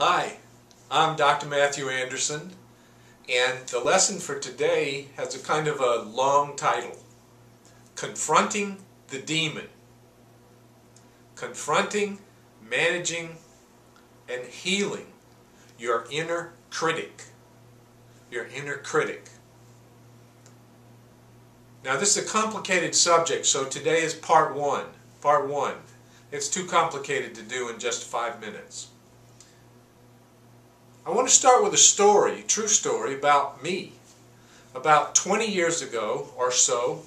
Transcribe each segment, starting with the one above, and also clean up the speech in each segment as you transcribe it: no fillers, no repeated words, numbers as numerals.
Hi, I'm Dr. Matthew Anderson, and the lesson for today has a kind of a long title, Confronting the Demon. Confronting, managing, and healing your inner critic. Your inner critic. Now this is a complicated subject, so today is part one. Part one. It's too complicated to do in just 5 minutes. I want to start with a story, a true story about me. About 20 years ago or so,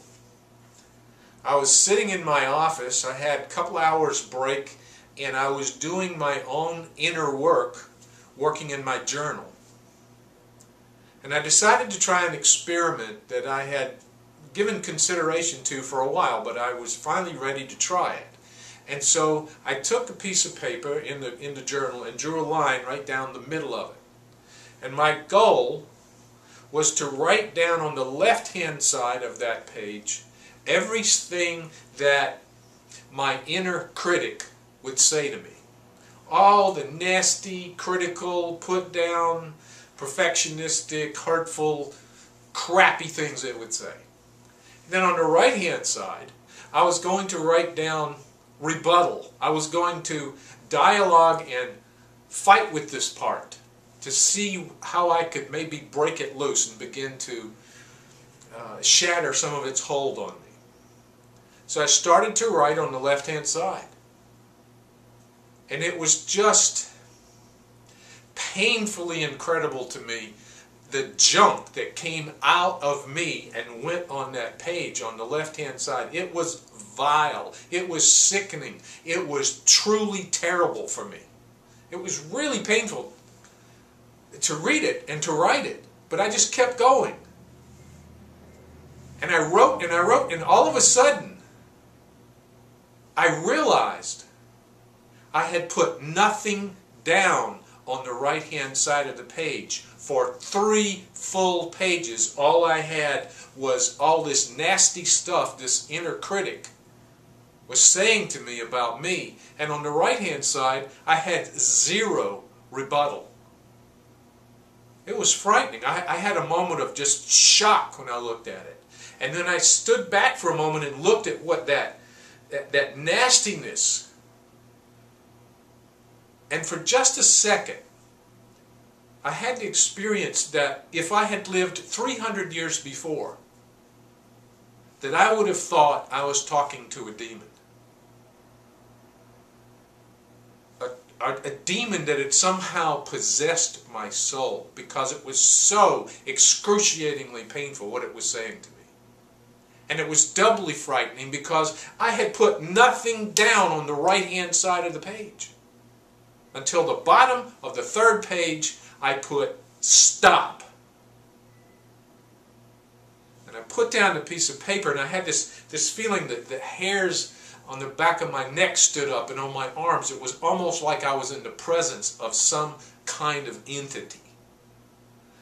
I was sitting in my office. I had a couple hours break and I was doing my own inner work, working in my journal. And I decided to try an experiment that I had given consideration to for a while, but I was finally ready to try it. And so I took a piece of paper in the journal and drew a line right down the middle of it. And my goal was to write down on the left-hand side of that page everything that my inner critic would say to me. All the nasty, critical, put-down, perfectionistic, hurtful, crappy things it would say. Then on the right-hand side, I was going to write down rebuttal. I was going to dialogue and fight with this part to see how I could maybe break it loose and begin to shatter some of its hold on me. So I started to write on the left-hand side. And it was just painfully incredible to me, the junk that came out of me and went on that page on the left-hand side. It was vile. It was sickening. It was truly terrible for me. It was really painful to read it and to write it, but I just kept going. And I wrote and I wrote, and all of a sudden I realized I had put nothing down on the right-hand side of the page. For 3 full pages, all I had was all this nasty stuff this inner critic was saying to me about me. And on the right-hand side, I had 0 rebuttal. It was frightening. I had a moment of just shock when I looked at it. And then I stood back for a moment and looked at what that nastiness. And for just a second, I had the experience that if I had lived 300 years before, that I would have thought I was talking to a demon. A demon that had somehow possessed my soul because it was so excruciatingly painful what it was saying to me. And it was doubly frightening because I had put nothing down on the right-hand side of the page. Until the bottom of the 3rd page, I put stop. And I put down the piece of paper and I had this feeling that the hairs on the back of my neck stood up and on my arms. It was almost like I was in the presence of some kind of entity.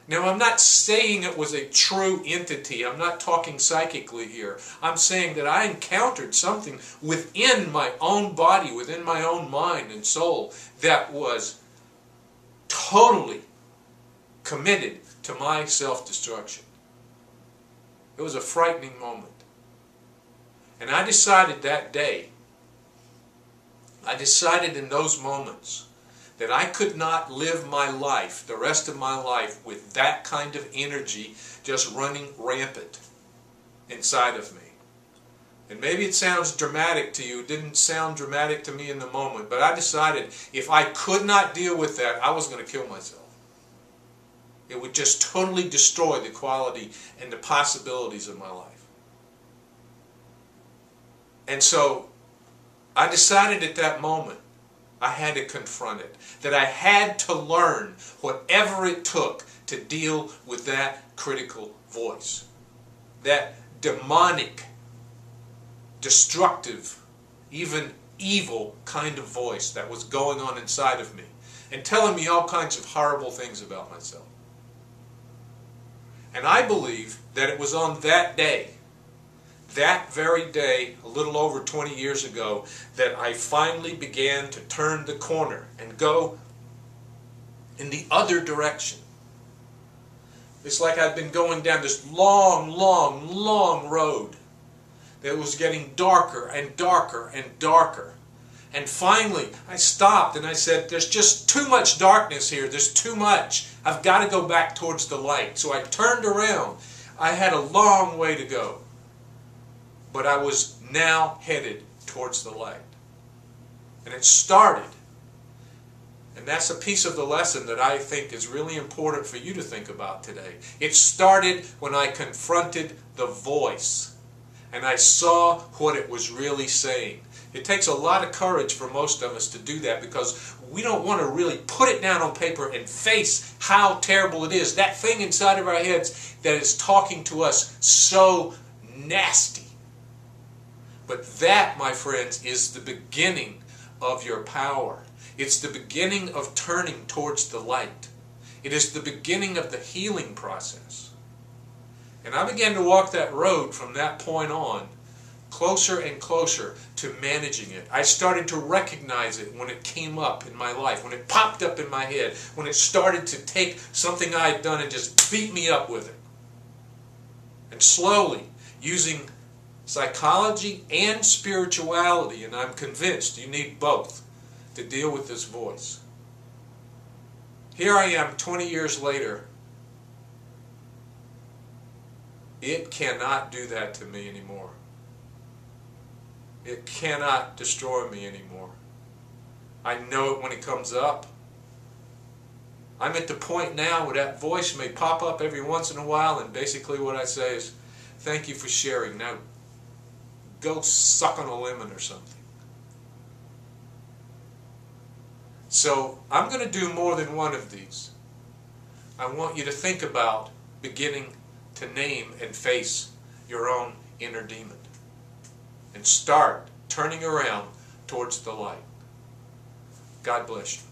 Now I'm not saying it was a true entity. I'm not talking psychically here. I'm saying that I encountered something within my own body, within my own mind and soul that was totally committed to my self-destruction. It was a frightening moment. And I decided that day, I decided in those moments that I could not live my life, the rest of my life, with that kind of energy just running rampant inside of me. And maybe it sounds dramatic to you. It didn't sound dramatic to me in the moment, but I decided if I could not deal with that, I was going to kill myself. It would just totally destroy the quality and the possibilities of my life. And so I decided at that moment I had to confront it. That I had to learn whatever it took to deal with that critical voice. That demonic, destructive, even evil kind of voice that was going on inside of me and telling me all kinds of horrible things about myself. And I believe that it was on that day, that very day, a little over 20 years ago, that I finally began to turn the corner and go in the other direction. It's like I'd been going down this long, long, long road that was getting darker and darker and darker. And finally, I stopped and I said, there's just too much darkness here. There's too much. I've got to go back towards the light. So I turned around. I had a long way to go. But I was now headed towards the light. And it started. And that's a piece of the lesson that I think is really important for you to think about today. It started when I confronted the voice. And I saw what it was really saying. It takes a lot of courage for most of us to do that because we don't want to really put it down on paper and face how terrible it is. That thing inside of our heads that is talking to us so nasty. But that, my friends, is the beginning of your power. It's the beginning of turning towards the light. It is the beginning of the healing process. And I began to walk that road from that point on, closer and closer to managing it. I started to recognize it when it came up in my life, when it popped up in my head, when it started to take something I had done and just beat me up with it. And slowly, using psychology and spirituality, and I'm convinced you need both to deal with this voice. Here I am 20 years later. It cannot do that to me anymore. It cannot destroy me anymore. I know it when it comes up. I'm at the point now where that voice may pop up every once in a while, and basically what I say is, thank you for sharing. Now go suck on a lemon or something. So I'm going to do more than one of these. I want you to think about beginning to name and face your own inner demon. And start turning around towards the light. God bless you.